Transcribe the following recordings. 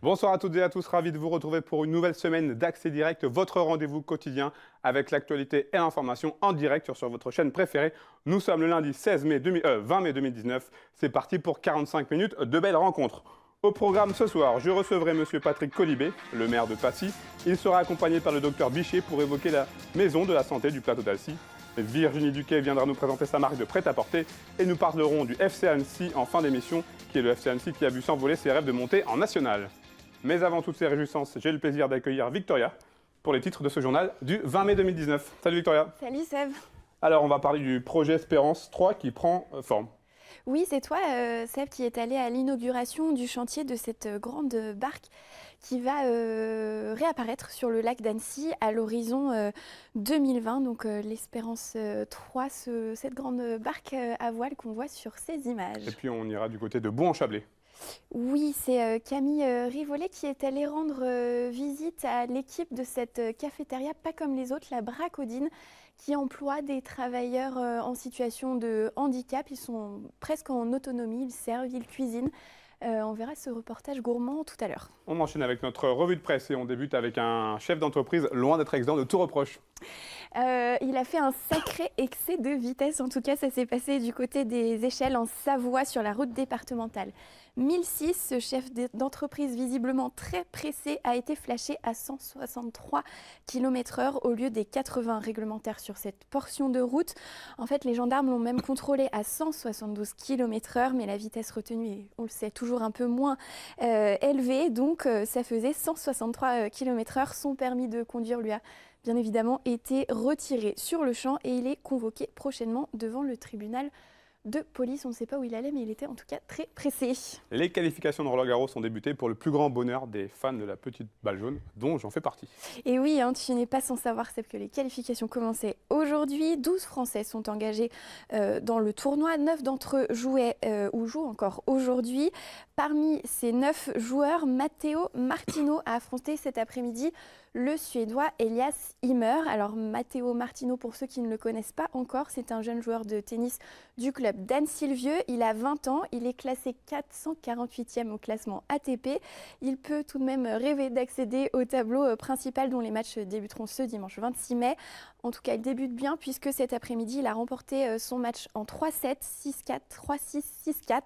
Bonsoir à toutes et à tous, ravi de vous retrouver pour une nouvelle semaine d'Accès Direct, votre rendez-vous quotidien avec l'actualité et l'information en direct sur votre chaîne préférée. Nous sommes le lundi 20 mai 2019, c'est parti pour 45 minutes de belles rencontres. Au programme ce soir, je recevrai M. Patrick Colibet, le maire de Passy. Il sera accompagné par le docteur Bichet pour évoquer la maison de la santé du plateau d'Alcy. Virginie Duquet viendra nous présenter sa marque de prêt-à-porter et nous parlerons du FC Annecy en fin d'émission, qui est le FC Annecy qui a vu s'envoler ses rêves de monter en national. Mais avant toutes ces réjouissances, j'ai le plaisir d'accueillir Victoria pour les titres de ce journal du 20 mai 2019. Salut Victoria. Salut Seb. Alors on va parler du projet Espérance 3 qui prend forme. Oui, c'est toi, Seb, qui est allé à l'inauguration du chantier de cette grande barque qui va réapparaître sur le lac d'Annecy à l'horizon 2020. Donc l'Espérance 3, cette grande barque à voile qu'on voit sur ces images. Et puis on ira du côté de Bourg-en-Chablais. Oui, c'est Camille Rivollet qui est allée rendre visite à l'équipe de cette cafétéria, pas comme les autres, la Bracodine, qui emploie des travailleurs en situation de handicap. Ils sont presque en autonomie, ils servent, ils cuisinent. On verra ce reportage gourmand tout à l'heure. On enchaîne avec notre revue de presse et on débute avec un chef d'entreprise loin d'être exempt de tout reproche. Il a fait un sacré excès de vitesse, en tout cas ça s'est passé du côté des Échelles en Savoie sur la route départementale 1006. Ce chef d'entreprise visiblement très pressé a été flashé à 163 km/h au lieu des 80 réglementaires sur cette portion de route. En fait, les gendarmes l'ont même contrôlé à 172 km/h, mais la vitesse retenue est, on le sait, toujours un peu moins élevée, donc ça faisait 163 km/h. Son permis de conduire lui a bien évidemment été retiré sur le champ et il est convoqué prochainement devant le tribunal de police. On ne sait pas où il allait, mais il était en tout cas très pressé. Les qualifications de Roland-Garros sont débutées pour le plus grand bonheur des fans de la petite balle jaune, dont j'en fais partie. Et oui, hein, tu n'es pas sans savoir, Seb, que les qualifications commençaient aujourd'hui. 12 Français sont engagés dans le tournoi. 9 d'entre eux jouaient ou jouent encore aujourd'hui. Parmi ces 9 joueurs, Matteo Martino a affronté cet après-midi le Suédois Elias Ymer. Alors Matteo Martino, pour ceux qui ne le connaissent pas encore, c'est un jeune joueur de tennis du club d'Anne-Sylvieux. Il a 20 ans, il est classé 448e au classement ATP. Il peut tout de même rêver d'accéder au tableau principal dont les matchs débuteront ce dimanche 26 mai. En tout cas, il débute bien puisque cet après-midi, il a remporté son match en 3-7, 6-4, 3-6, 6-4.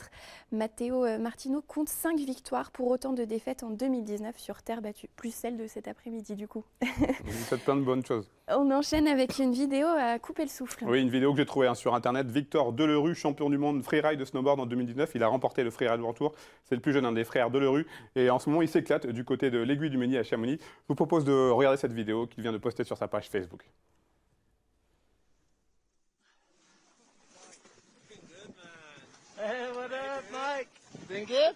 Matteo Martino compte 5 victoires pour autant de défaites en 2019 sur terre battue, plus celle de cet après-midi du coup. Vous faites plein de bonnes choses. On enchaîne avec une vidéo à couper le souffle. Oui, une vidéo que j'ai trouvée sur internet. Victor Delerue, champion du monde freeride de snowboard en 2019. Il a remporté le freeride World Tour. C'est le plus jeune des frères Delerue. Et en ce moment, il s'éclate du côté de l'Aiguille du Mesnil à Chamonix. Je vous propose de regarder cette vidéo qu'il vient de poster sur sa page Facebook. Hey, what up, Mike? Been good?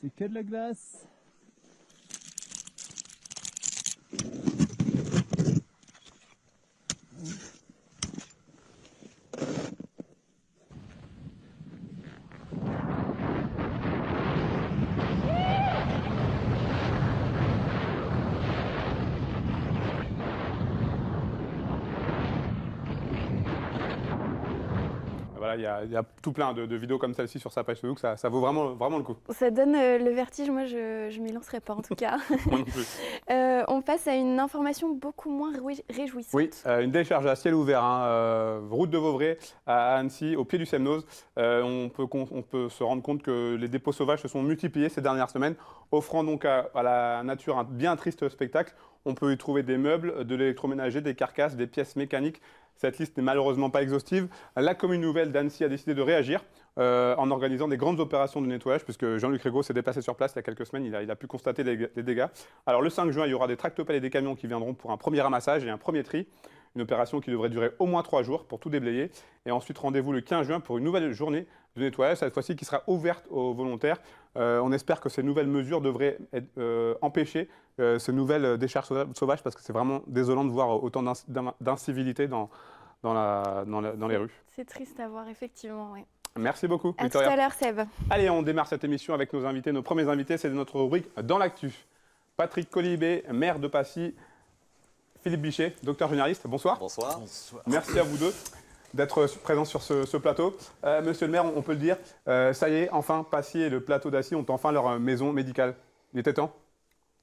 C'est que de la glace. Voilà, il y a tout plein de vidéos comme celle-ci sur sa page Facebook, ça vaut vraiment le coup. Ça donne le vertige, moi je m'y lancerai pas en tout cas. Moi non plus. On passe à une information beaucoup moins réjouissante. Oui, une décharge à ciel ouvert, route de Vauvray à Annecy, au pied du Semnoz. On peut se rendre compte que les dépôts sauvages se sont multipliés ces dernières semaines, offrant donc à la nature un bien triste spectacle. On peut y trouver des meubles, de l'électroménager, des carcasses, des pièces mécaniques. Cette liste n'est malheureusement pas exhaustive. La commune nouvelle d'Annecy a décidé de réagir en organisant des grandes opérations de nettoyage, puisque Jean-Luc Régaud s'est déplacé sur place il y a quelques semaines, il a pu constater les dégâts. Alors le 5 juin, il y aura des tractopelles et des camions qui viendront pour un premier ramassage et un premier tri. Une opération qui devrait durer au moins 3 jours pour tout déblayer. Et ensuite, rendez-vous le 15 juin pour une nouvelle journée de nettoyage, cette fois-ci qui sera ouverte aux volontaires. On espère que ces nouvelles mesures devraient empêcher ces nouvelles décharges sauvages, parce que c'est vraiment désolant de voir autant d'incivilité dans dans les rues. C'est triste à voir, effectivement, oui. Merci beaucoup, À Victoria. tout à l'heure, Seb. Allez, on démarre cette émission avec nos invités. Nos premiers invités, c'est notre rubrique Dans l'actu. Patrick Colibé, maire de Passy. Philippe Bichet, docteur généraliste. Bonsoir. Bonsoir. Merci à vous deux d'être présents sur ce plateau. Monsieur le maire, on peut le dire, ça y est, enfin, Passy et le plateau d'Assy ont enfin leur maison médicale. Il était temps ?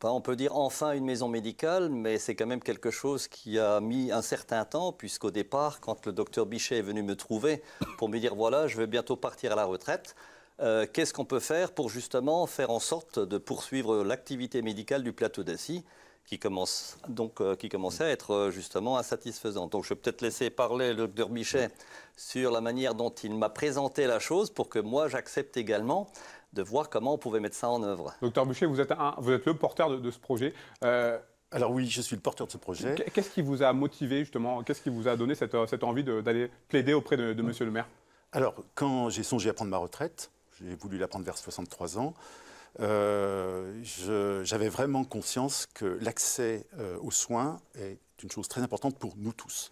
Enfin, on peut dire enfin une maison médicale, mais c'est quand même quelque chose qui a mis un certain temps, puisqu'au départ, quand le docteur Bichet est venu me trouver pour me dire voilà, je vais bientôt partir à la retraite, qu'est-ce qu'on peut faire pour justement faire en sorte de poursuivre l'activité médicale du plateau d'Assy qui commençait à être justement insatisfaisante. Donc je vais peut-être laisser parler le docteur Bichet sur la manière dont il m'a présenté la chose pour que moi j'accepte également de voir comment on pouvait mettre ça en œuvre. Docteur Bichet, vous êtes le porteur de ce projet. Alors oui, je suis le porteur de ce projet. Qu'est-ce qui vous a motivé justement? Qu'est-ce qui vous a donné cette envie d'aller plaider auprès de monsieur le maire? Alors, quand j'ai songé à prendre ma retraite, j'ai voulu la prendre vers 63 ans, j'avais vraiment conscience que l'accès aux soins est une chose très importante pour nous tous.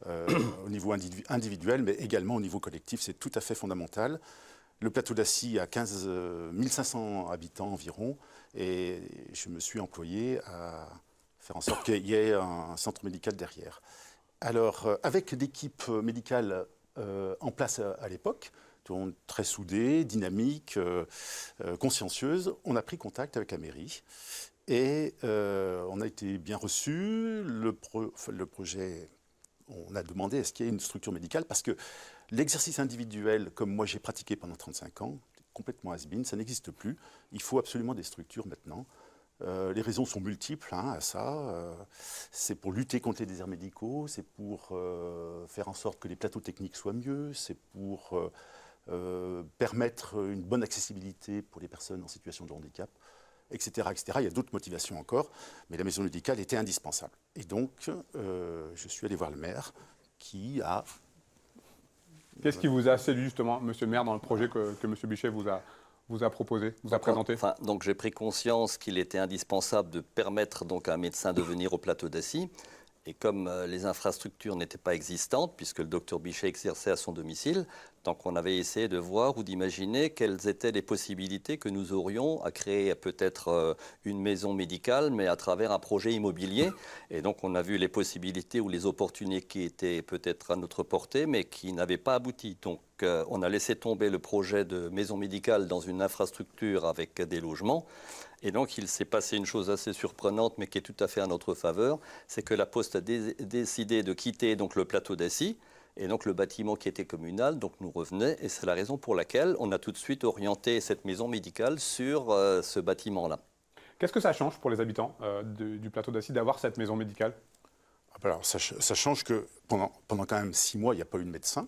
Au niveau individuel, mais également au niveau collectif, c'est tout à fait fondamental. Le plateau d'Assy a 15 500 habitants environ, et je me suis employé à faire en sorte qu'il y ait un centre médical derrière. Alors, avec l'équipe médicale en place à l'époque, très soudée, dynamique, consciencieuse, on a pris contact avec la mairie et on a été bien reçus. Le projet, on a demandé est-ce qu'il y a une structure médicale, parce que l'exercice individuel, comme moi j'ai pratiqué pendant 35 ans, complètement has-been, ça n'existe plus. Il faut absolument des structures maintenant. Les raisons sont multiples à ça. C'est pour lutter contre les déserts médicaux, c'est pour faire en sorte que les plateaux techniques soient mieux, c'est pour permettre une bonne accessibilité pour les personnes en situation de handicap, etc. etc. Il y a d'autres motivations encore, mais la maison médicale était indispensable. Et donc, je suis allé voir le maire qui a... Qu'est-ce qui vous a séduit justement, monsieur le maire, dans le projet que monsieur Bichet vous a proposé, vous a présenté? Donc j'ai pris conscience qu'il était indispensable de permettre donc à un médecin de venir au plateau d'Assy. Et comme les infrastructures n'étaient pas existantes, puisque le docteur Bichet exerçait à son domicile, donc on avait essayé de voir ou d'imaginer quelles étaient les possibilités que nous aurions à créer peut-être une maison médicale, mais à travers un projet immobilier. Et donc on a vu les possibilités ou les opportunités qui étaient peut-être à notre portée, mais qui n'avaient pas abouti. Donc on a laissé tomber le projet de maison médicale dans une infrastructure avec des logements. Et donc, il s'est passé une chose assez surprenante, mais qui est tout à fait à notre faveur, c'est que la Poste a décidé de quitter donc, le plateau d'Assy, et donc le bâtiment qui était communal donc, nous revenait, et c'est la raison pour laquelle on a tout de suite orienté cette maison médicale sur ce bâtiment-là. Qu'est-ce que ça change pour les habitants du plateau d'Assy d'avoir cette maison médicale? Alors, ça change que pendant quand même 6 mois, il n'y a pas eu de médecin.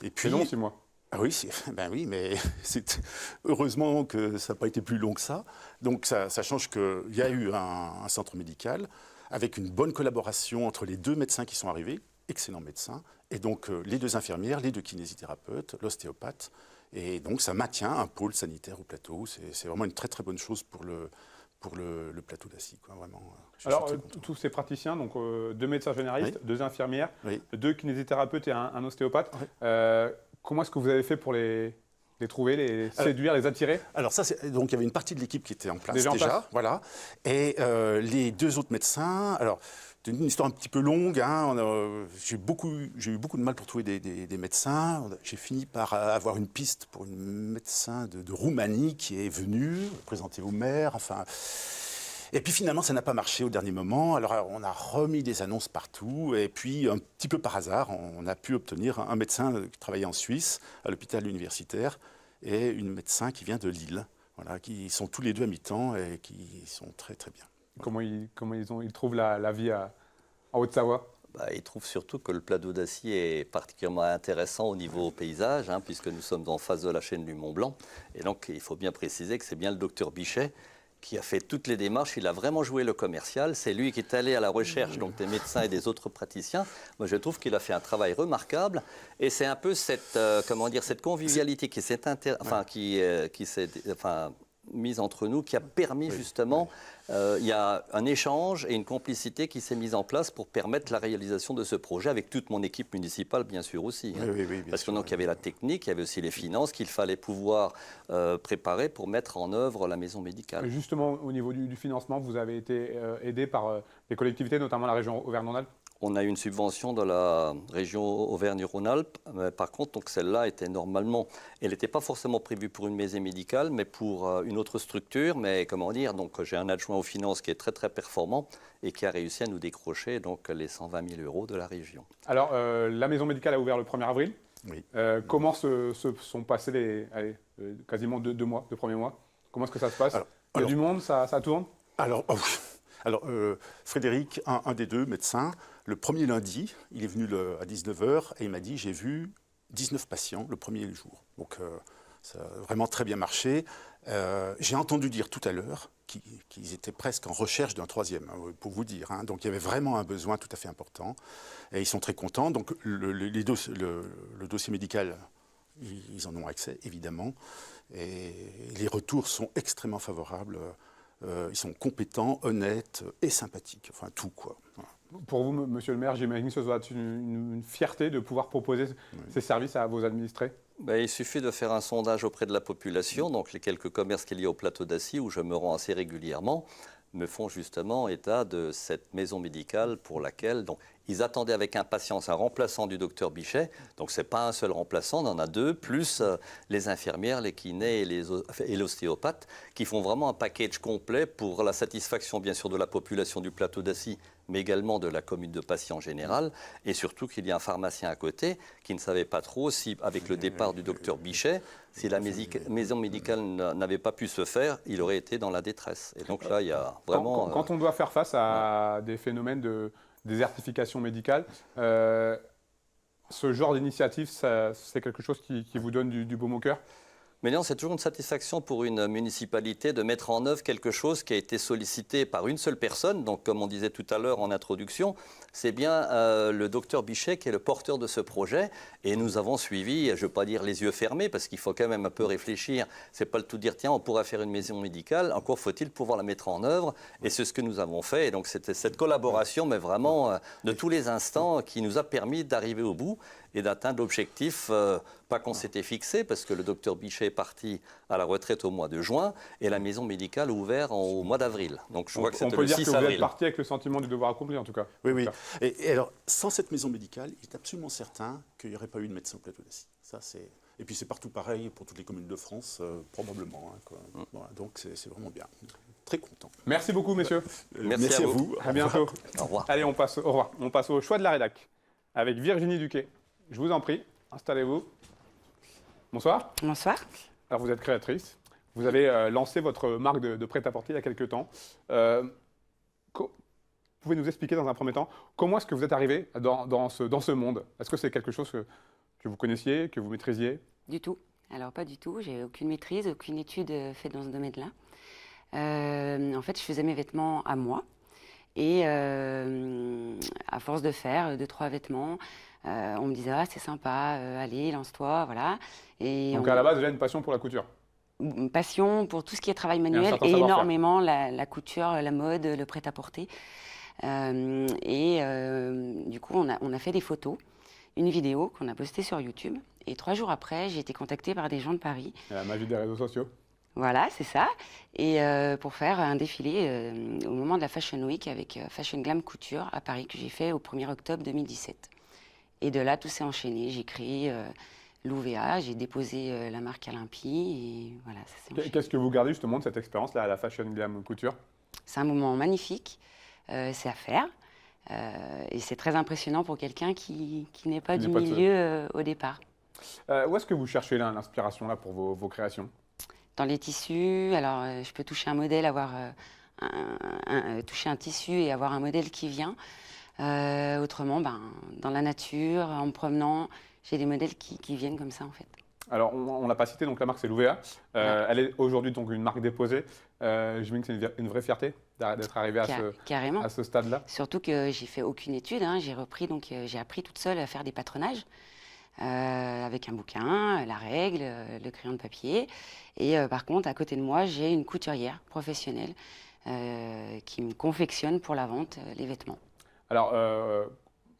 Et puis, c'est long, 6 mois. Ah oui, ben oui, mais c'est heureusement que ça n'a pas été plus long que ça. Donc ça change qu'il y a eu un centre médical avec une bonne collaboration entre les 2 médecins qui sont arrivés, excellents médecins, et donc les 2 infirmières, les 2 kinésithérapeutes, l'ostéopathe. Et donc ça maintient un pôle sanitaire au plateau. C'est vraiment une très très bonne chose pour le plateau d'Assy, quoi, vraiment. Alors, tous ces praticiens, donc 2 médecins généralistes, oui. 2 infirmières, oui. 2 kinésithérapeutes et un ostéopathe. Oui. Comment est-ce que vous avez fait pour les trouver, les séduire, les attirer? Alors ça, donc il y avait une partie de l'équipe qui était en place déjà, place. Voilà. Et les 2 autres médecins, alors c'est une histoire un petit peu longue, j'ai eu beaucoup de mal pour trouver des médecins. J'ai fini par avoir une piste pour une médecin de Roumanie qui est venue présenter au maire, enfin... Et puis finalement, ça n'a pas marché au dernier moment. Alors on a remis des annonces partout. Et puis, un petit peu par hasard, on a pu obtenir un médecin qui travaillait en Suisse, à l'hôpital universitaire, et une médecin qui vient de Lille. Voilà, qui sont tous les 2 à mi-temps et qui sont très très bien. Comment ils trouvent la vie en Haute-Savoie? Ils trouvent surtout que le plateau d'Assy est particulièrement intéressant au niveau paysage, puisque nous sommes en face de la chaîne du Mont-Blanc. Et donc, il faut bien préciser que c'est bien le docteur Bichet qui a fait toutes les démarches. Il a vraiment joué le commercial. C'est lui qui est allé à la recherche donc, des médecins et des autres praticiens. Moi, je trouve qu'il a fait un travail remarquable. Et c'est un peu cette convivialité qui s'est mise entre nous qui a permis justement, il y a un échange et une complicité qui s'est mise en place pour permettre la réalisation de ce projet avec toute mon équipe municipale bien sûr aussi. Hein. Parce que donc il y avait la technique, il y avait aussi les finances qu'il fallait pouvoir préparer pour mettre en œuvre la maison médicale. Justement, au niveau du financement, vous avez été aidé par les collectivités, notamment la région Auvergne-Rhône-Alpes. On a eu une subvention de la région Auvergne-Rhône-Alpes. Par contre, donc celle-là était normalement, elle n'était pas forcément prévue pour une maison médicale, mais pour une autre structure. Mais comment dire, donc j'ai un adjoint aux finances qui est très très performant et qui a réussi à nous décrocher donc les 120 000 € de la région. Alors, la maison médicale a ouvert le 1er avril. Oui. Comment se sont passés les quasiment deux premiers mois? Comment est-ce que ça se passe? Il y a du monde, ça tourne? Alors, Frédéric, un des deux médecins, le premier lundi, il est venu à 19 h et il m'a dit « j'ai vu 19 patients le premier jour ». Donc, ça a vraiment très bien marché. J'ai entendu dire tout à l'heure qu'ils étaient presque en recherche d'un troisième, pour vous dire. Hein. Donc, il y avait vraiment un besoin tout à fait important. Et ils sont très contents. Donc, le dossier médical, ils en ont accès, évidemment. Et les retours sont extrêmement favorables. Ils sont compétents, honnêtes et sympathiques. Enfin, tout, quoi. Voilà. Pour vous, monsieur le maire, j'imagine que ce doit être une fierté de pouvoir proposer ces services à vos administrés. Il suffit de faire un sondage auprès de la population. Donc, les quelques commerces qu'il y a au plateau d'Assy, où je me rends assez régulièrement, me font justement état de cette maison médicale pour laquelle donc, ils attendaient avec impatience un remplaçant du docteur Bichet. Donc, ce n'est pas un seul remplaçant, on en a deux, plus les infirmières, les kinés et l'ostéopathe, qui font vraiment un package complet pour la satisfaction, bien sûr, de la population du plateau d'Assy, mais également de la commune de Passy en général. Et surtout qu'il y a un pharmacien à côté qui ne savait pas trop si, avec le départ du docteur Bichet, si la maison médicale n'avait pas pu se faire, il aurait été dans la détresse. Et donc là, il y a vraiment... Quand on doit faire face à des phénomènes de désertification médicale, ce genre d'initiative, c'est quelque chose qui vous donne du baume au cœur? Mais non, c'est toujours une satisfaction pour une municipalité de mettre en œuvre quelque chose qui a été sollicité par une seule personne. Donc, comme on disait tout à l'heure en introduction, c'est bien le docteur Bichet qui est le porteur de ce projet. Et nous avons suivi, je ne veux pas dire les yeux fermés, parce qu'il faut quand même un peu réfléchir. C'est pas le tout dire, tiens, on pourra faire une maison médicale. Encore faut-il pouvoir la mettre en œuvre. Et c'est ce que nous avons fait. Et donc, c'était cette collaboration, mais vraiment de tous les instants, qui nous a permis d'arriver au bout et d'atteindre l'objectif, pas qu'on s'était fixé, parce que le docteur Bichet est parti à la retraite au mois de juin, et la maison médicale ouvert au mois d'avril. Donc je crois que c'était le 6 avril. On peut dire que vous êtes parti avec le sentiment du devoir accompli, en tout cas. Oui, oui. Et alors, sans cette maison médicale, il est absolument certain qu'il n'y aurait pas eu de médecin au plateau d'Assy. Ça, c'est... Et puis c'est partout pareil pour toutes les communes de France, probablement. Hein, quoi. Voilà, donc c'est vraiment bien. Très content. Merci beaucoup, messieurs. Merci à vous. À bientôt. Au revoir. Allez, au revoir. On passe au choix de la rédac avec Virginie Duquet. Je vous en prie, installez-vous. Bonsoir. Bonsoir. Alors, vous êtes créatrice. Vous avez lancé votre marque de prêt-à-porter il y a quelques temps. Pouvez nous expliquer dans un premier temps comment est-ce que vous êtes arrivé dans ce monde? Est-ce que c'est quelque chose que vous connaissiez, que vous maîtrisiez? Du tout. Alors, pas du tout. J'ai aucune maîtrise, aucune étude faite dans ce domaine-là. En fait, je faisais mes vêtements à moi. Et à force de faire 2-3 vêtements, on me disait « Ah, c'est sympa, allez, lance-toi, voilà ». Donc à la base, déjà une passion pour la couture? Une passion pour tout ce qui est travail manuel et énormément la couture, la mode, le prêt-à-porter. Du coup, on a fait des photos, une vidéo qu'on a postée sur YouTube. Et 3 jours après, j'ai été contactée par des gens de Paris. La magie des réseaux sociaux. Voilà, c'est ça. Et pour faire un défilé au moment de la Fashion Week avec Fashion Glam Couture à Paris que j'ai fait au 1er octobre 2017. Et de là, tout s'est enchaîné. J'ai créé l'UVA, j'ai déposé la marque Olympie et voilà, ça s'est enchaîné. Qu'est-ce que vous gardez justement de cette expérience-là à la Fashion Glam Couture? C'est un moment magnifique, c'est à faire. Et c'est très impressionnant pour quelqu'un qui n'est pas du milieu au départ. Où est-ce que vous cherchez l'inspiration pour vos créations? Dans les tissus, alors je peux toucher un modèle, toucher un tissu et avoir un modèle qui vient. Autrement, dans la nature, en me promenant, j'ai des modèles qui viennent comme ça en fait. Alors, on ne l'a pas cité, donc la marque c'est l'UVA. Elle est aujourd'hui donc une marque déposée. J'imagine que c'est une vraie fierté d'être arrivé à ce stade-là. Surtout que j'ai fait aucune étude, hein. J'ai appris toute seule à faire des patronages. avec un bouquin, la règle, le crayon de papier. Et par contre, à côté de moi, j'ai une couturière professionnelle qui me confectionne pour la vente les vêtements. Alors,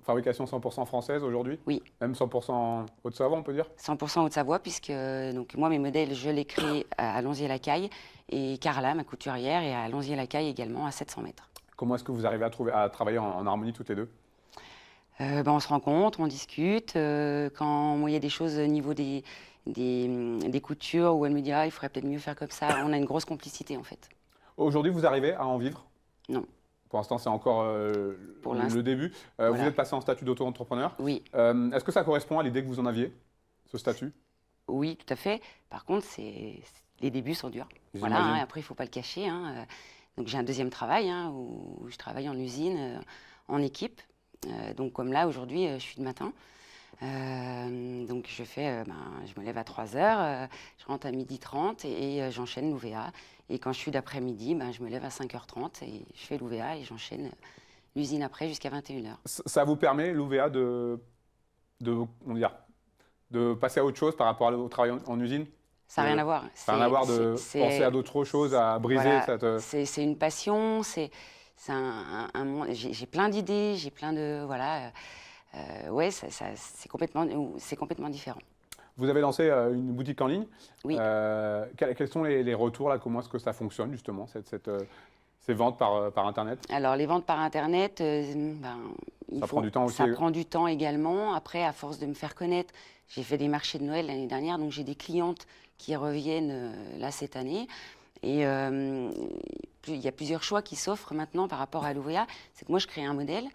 fabrication 100% française aujourd'hui? Oui. Même 100% Haute-Savoie, on peut dire? 100% Haute-Savoie, puisque donc, moi, mes modèles, je les crée à Lanzier-la-Caille, et Carla, ma couturière, est à Lanzier-la-Caille également, à 700 mètres. Comment est-ce que vous arrivez à travailler en harmonie toutes les deux? On se rencontre, on discute. Quand il y a des choses au niveau des coutures où elle me dit il faudrait peut-être mieux faire comme ça, on a une grosse complicité en fait. Aujourd'hui, vous arrivez à en vivre? Non. Pour l'instant, c'est encore le début. Voilà. Vous êtes passé en statut d'auto-entrepreneur. Oui. Est-ce que ça correspond à l'idée que vous en aviez, ce statut? Oui, tout à fait. Par contre, les débuts sont durs. Voilà, J'imagine. après, il ne faut pas le cacher. Donc, j'ai un deuxième travail où je travaille en usine, en équipe. Donc, comme là, aujourd'hui, je suis de matin. Donc, je me lève à 3 heures, je rentre à 12h30 et j'enchaîne l'UVA. Et quand je suis d'après-midi, je me lève à 5h30 et je fais l'UVA et j'enchaîne l'usine après jusqu'à 21h. Ça vous permet, l'UVA, de passer à autre chose par rapport au travail en usine? Ça n'a rien à voir. Ça n'a rien à voir de penser à d'autres choses, à briser voilà, c'est une passion, c'est un monde. J'ai plein d'idées, j'ai plein de. Voilà. Ouais, c'est complètement différent. Vous avez lancé une boutique en ligne. Oui. Quels sont les retours là? Comment est-ce que ça fonctionne justement, ces ventes par Internet? Alors les ventes par Internet, prend du temps aussi. Ça prend du temps également. Après, à force de me faire connaître, j'ai fait des marchés de Noël l'année dernière, donc j'ai des clientes qui reviennent là cette année. Et il y a plusieurs choix qui s'offrent maintenant par rapport à l'UVA. C'est que moi, je crée un modèle.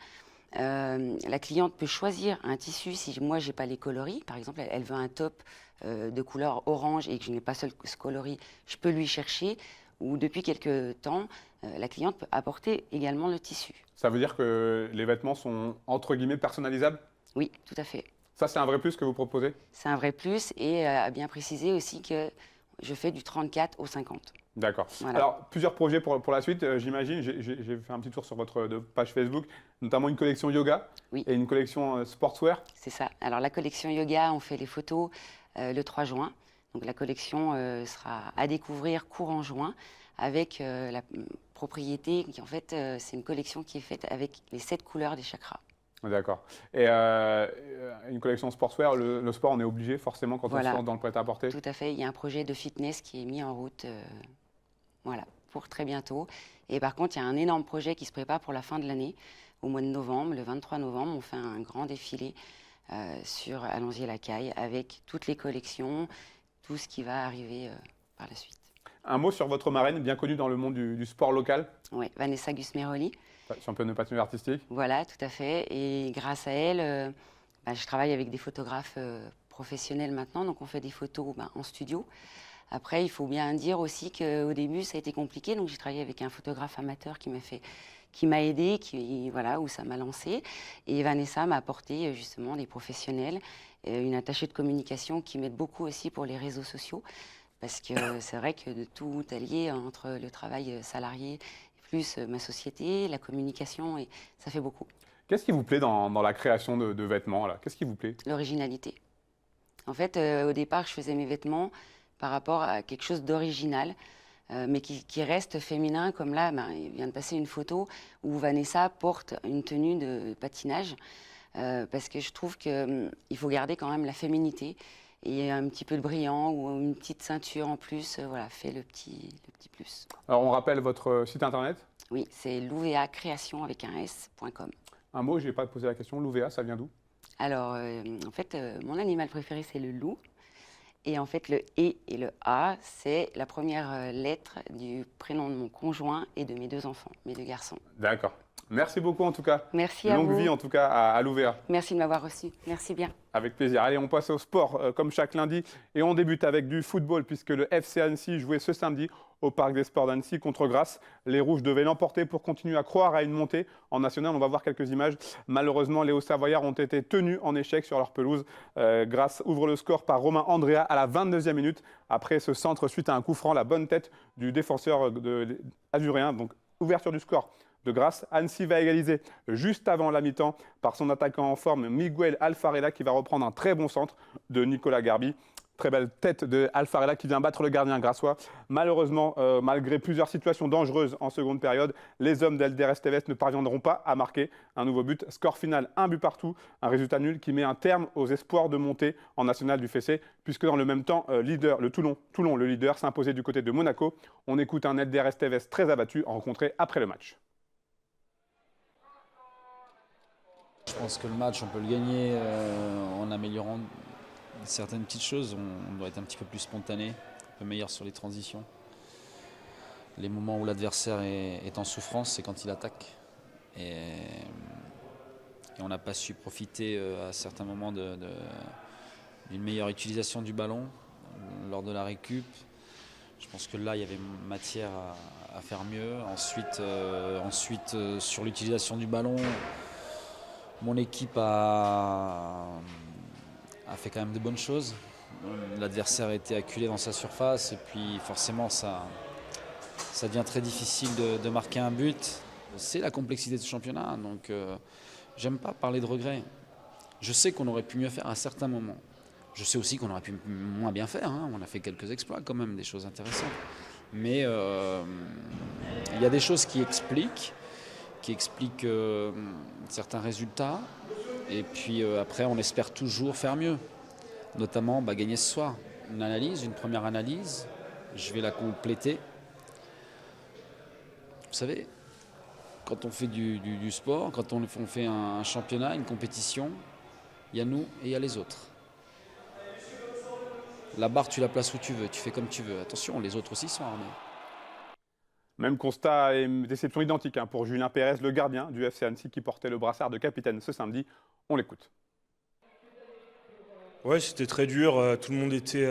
La cliente peut choisir un tissu si moi j'ai pas les coloris. Par exemple, elle veut un top de couleur orange et que je n'ai pas ce coloris, je peux lui chercher. Ou depuis quelques temps, la cliente peut apporter également le tissu. Ça veut dire que les vêtements sont entre guillemets personnalisables? Oui, tout à fait. Ça, c'est un vrai plus que vous proposez? C'est un vrai plus et à bien préciser aussi que je fais du 34 au 50. D'accord. Voilà. Alors, plusieurs projets pour la suite, j'imagine. J'ai fait un petit tour sur votre page Facebook, notamment une collection yoga Oui. et une collection sportswear. C'est ça. Alors, la collection yoga, on fait les photos le 3 juin. Donc, la collection sera à découvrir courant juin avec la propriété qui, en fait, c'est une collection qui est faite avec les 7 couleurs des chakras. D'accord. Et une collection sportswear, le sport, on est obligé forcément quand Voilà. on sort dans le prêt-à-porter? Tout à fait. Il y a un projet de fitness qui est mis en route voilà, pour très bientôt. Et par contre, il y a un énorme projet qui se prépare pour la fin de l'année. Au mois de novembre, le 23 novembre, on fait un grand défilé sur Lanzier-la-Caille avec toutes les collections, tout ce qui va arriver par la suite. Un mot sur votre marraine, bien connue dans le monde du sport local, Oui, Vanessa Gusmeroli. championne de patinage artistique. Voilà, tout à fait. Et grâce à elle, je travaille avec des photographes professionnels maintenant, donc on fait des photos en studio. Après, il faut bien dire aussi qu'au début, ça a été compliqué, donc j'ai travaillé avec un photographe amateur qui m'a aidé, voilà, où ça m'a lancé. Et Vanessa m'a apporté justement des professionnels, une attachée de communication qui m'aide beaucoup aussi pour les réseaux sociaux, parce que c'est vrai que de tout allier entre le travail salarié plus ma société, la communication, et ça fait beaucoup. Qu'est-ce qui vous plaît dans la création de vêtements là? Qu'est-ce qui vous plaît? L'originalité. En fait, au départ, je faisais mes vêtements par rapport à quelque chose d'original, mais qui reste féminin, comme là, il vient de passer une photo où Vanessa porte une tenue de patinage, parce que je trouve qu'il faut garder quand même la féminité, et un petit peu de brillant ou une petite ceinture en plus, voilà, fait le petit plus. Alors, on rappelle votre site internet? Oui, c'est l'UVA-création avec un S.com. Un mot, je n'ai pas posé la question. L'UVA, ça vient d'où? Alors, en fait, mon animal préféré, c'est le loup. Et en fait, le « et » et le « a », c'est la première lettre du prénom de mon conjoint et de mes 2 enfants, mes 2 garçons. D'accord. Merci beaucoup en tout cas. Merci à Longue vous. vie en tout cas à l'UVA. Merci de m'avoir reçu. Merci bien. Avec plaisir. Allez, on passe au sport comme chaque lundi et on débute avec du football puisque le FC Annecy jouait ce samedi au Parc des Sports d'Annecy contre Grasse. Les Rouges devaient l'emporter pour continuer à croire à une montée en national. On va voir quelques images. Malheureusement, les Hauts-Savoyards ont été tenus en échec sur leur pelouse. Grasse ouvre le score par Romain Andrea à la 22e minute. Après ce centre suite à un coup franc, la bonne tête du défenseur azuréen. Donc ouverture du score de grâce. Annecy va égaliser juste avant la mi-temps par son attaquant en forme Miguel Alfarella qui va reprendre un très bon centre de Nicolas Garbi. Très belle tête de Alfarella qui vient battre le gardien grassois. Malheureusement, malgré plusieurs situations dangereuses en seconde période, les hommes d'Elder Esteves ne parviendront pas à marquer un nouveau but. Score final, 1 but partout, un résultat nul qui met un terme aux espoirs de monter en national du Fessé, puisque dans le même temps, le Toulon, le leader, s'imposait du côté de Monaco. On écoute un Elder Esteves très abattu rencontré après le match. Je pense que le match, on peut le gagner en améliorant certaines petites choses. On doit être un petit peu plus spontané, un peu meilleur sur les transitions. Les moments où l'adversaire est en souffrance, c'est quand il attaque. Et on n'a pas su profiter à certains moments d'une meilleure utilisation du ballon lors de la récup. Je pense que là, il y avait matière à faire mieux. Ensuite, sur l'utilisation du ballon, mon équipe a fait quand même de bonnes choses. L'adversaire a été acculé dans sa surface et puis forcément ça devient très difficile de marquer un but. C'est la complexité de ce championnat, donc j'aime pas parler de regrets. Je sais qu'on aurait pu mieux faire à certains moments. Je sais aussi qu'on aurait pu moins bien faire, hein. On a fait quelques exploits quand même, des choses intéressantes. Mais il y a des choses qui expliquent certains résultats. Et puis après, on espère toujours faire mieux, notamment gagner ce soir. Une première analyse, je vais la compléter. Vous savez, quand on fait du sport, quand on fait un championnat, une compétition, il y a nous et il y a les autres. La barre, tu la places où tu veux, tu fais comme tu veux. Attention, les autres aussi sont armés. Même constat et déception identique pour Julien Pérez, le gardien du FC Annecy qui portait le brassard de capitaine ce samedi. On l'écoute. Ouais, c'était très dur. Tout le monde était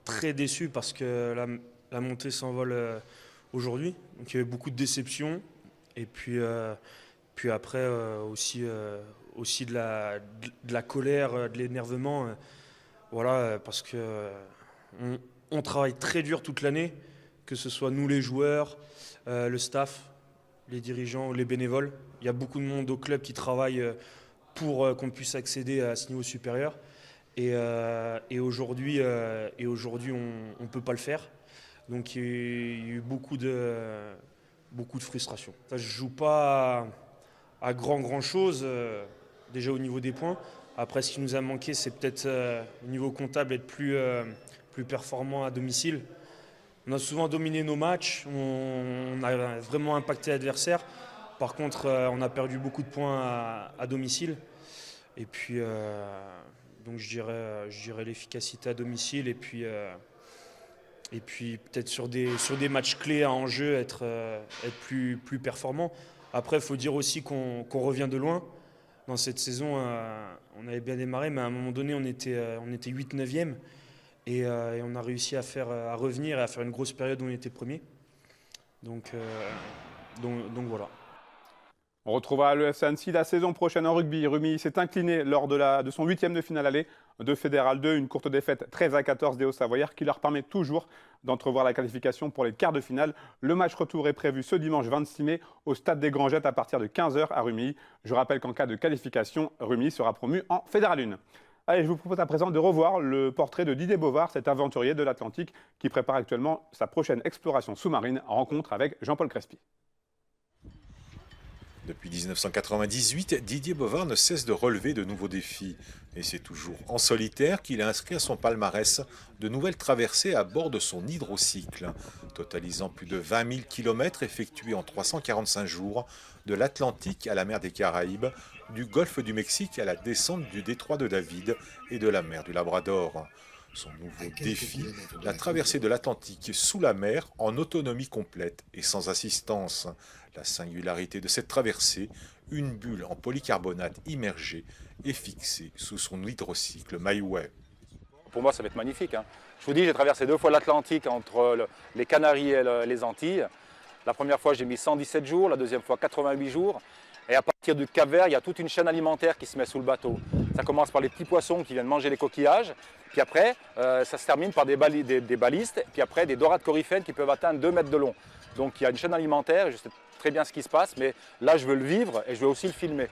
très déçu parce que la montée s'envole aujourd'hui. Donc il y avait beaucoup de déception. Et puis après aussi de la colère, de l'énervement. Voilà, parce que on travaille très dur toute l'année, que ce soit nous les joueurs, le staff, les dirigeants, les bénévoles. Il y a beaucoup de monde au club qui travaille pour qu'on puisse accéder à ce niveau supérieur. Et aujourd'hui, on ne peut pas le faire. Donc il y a eu beaucoup de frustration. Je ne joue pas à grand chose, déjà au niveau des points. Après, ce qui nous a manqué, c'est peut-être au niveau comptable être plus performant à domicile. On a souvent dominé nos matchs, on a vraiment impacté l'adversaire. Par contre, on a perdu beaucoup de points à domicile. Et puis, donc je dirais l'efficacité à domicile. Et puis peut-être sur des matchs clés à enjeu, être plus performant. Après, il faut dire aussi qu'on revient de loin. Dans cette saison, on avait bien démarré, mais à un moment donné, on était 8-9e. Et on a réussi à revenir et à faire une grosse période où on était premier. Donc voilà. On retrouvera le FC Annecy la saison prochaine en rugby. Rumilly s'est incliné lors de son 8e de finale aller de Fédéral 2. Une courte défaite 13-14 des Hauts-Savoyards qui leur permet toujours d'entrevoir la qualification pour les quarts de finale. Le match retour est prévu ce dimanche 26 mai au stade des Grangettes à partir de 15 h à Rumilly. Je rappelle qu'en cas de qualification, Rumilly sera promu en Fédéral 1. Allez, je vous propose à présent de revoir le portrait de Didier Bovard, cet aventurier de l'Atlantique qui prépare actuellement sa prochaine exploration sous-marine en rencontre avec Jean-Paul Crespi. Depuis 1998, Didier Bovard ne cesse de relever de nouveaux défis. Et c'est toujours en solitaire qu'il a inscrit à son palmarès de nouvelles traversées à bord de son hydrocycle, totalisant plus de 20 000 km effectués en 345 jours, de l'Atlantique à la mer des Caraïbes, du golfe du Mexique à la descente du détroit de David et de la mer du Labrador. Son nouveau défi, la traversée de l'Atlantique sous la mer en autonomie complète et sans assistance. La singularité de cette traversée, une bulle en polycarbonate immergée et fixée sous son hydrocycle MyWay. Pour moi, ça va être magnifique. Je vous dis, j'ai traversé 2 fois l'Atlantique entre les Canaries et les Antilles. La première fois, j'ai mis 117 jours, la deuxième fois 88 jours. Et à partir du Cap-Vert, il y a toute une chaîne alimentaire qui se met sous le bateau. Ça commence par les petits poissons qui viennent manger les coquillages. Puis après, ça se termine par des balistes. Puis après, des dorades coryphènes qui peuvent atteindre 2 mètres de long. Donc il y a une chaîne alimentaire. très bien ce qui se passe, mais là, je veux le vivre et je veux aussi le filmer.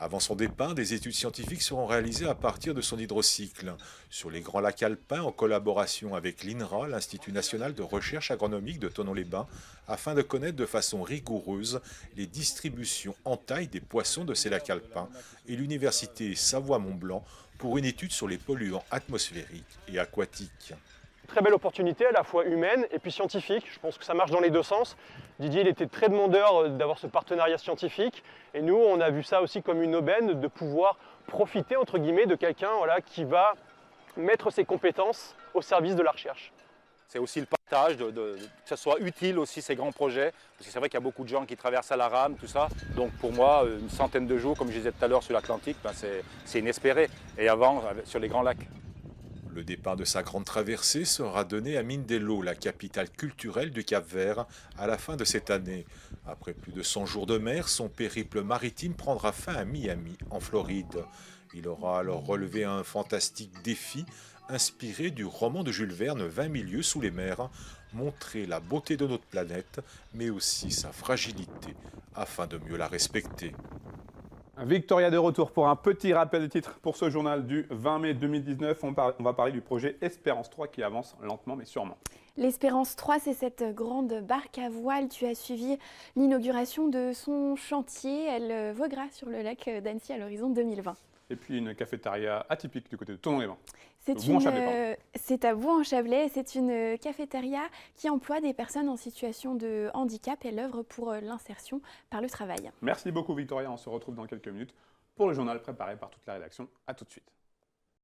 Avant son départ, des études scientifiques seront réalisées à partir de son hydrocycle sur les grands lacs alpins en collaboration avec l'INRA, l'Institut national de recherche agronomique de Thonon-les-Bains, afin de connaître de façon rigoureuse les distributions en taille des poissons de ces lacs alpins, et l'Université Savoie-Mont-Blanc pour une étude sur les polluants atmosphériques et aquatiques. Très belle opportunité, à la fois humaine et puis scientifique. Je pense que ça marche dans les deux sens. Didier, il était très demandeur d'avoir ce partenariat scientifique. Et nous, on a vu ça aussi comme une aubaine de pouvoir profiter, entre guillemets, de quelqu'un qui va mettre ses compétences au service de la recherche. C'est aussi le partage, que ce soit utile aussi ces grands projets. Parce que c'est vrai qu'il y a beaucoup de gens qui traversent à la rame, tout ça. Donc pour moi, une centaine de jours, comme je disais tout à l'heure sur l'Atlantique, c'est inespéré. Et avant, sur les grands lacs. Le départ de sa grande traversée sera donné à Mindelo, la capitale culturelle du Cap-Vert, à la fin de cette année. Après plus de 100 jours de mer, son périple maritime prendra fin à Miami, en Floride. Il aura alors relevé un fantastique défi inspiré du roman de Jules Verne 20 000 lieues sous les mers, montrer la beauté de notre planète, mais aussi sa fragilité, afin de mieux la respecter. Victoria de retour pour un petit rappel de titres pour ce journal du 20 mai 2019. On va parler du projet Espérance 3 qui avance lentement mais sûrement. L'Espérance 3, c'est cette grande barque à voile. Tu as suivi l'inauguration de son chantier. Elle voguera sur le lac d'Annecy à l'horizon 2020. Et puis une cafétéria atypique du côté de Thonon-les-Bains. C'est à Vaux-en-Chablais. C'est une cafétéria qui emploie des personnes en situation de handicap et l'œuvre pour l'insertion par le travail. Merci beaucoup Victoria, on se retrouve dans quelques minutes pour le journal préparé par toute la rédaction. A tout de suite.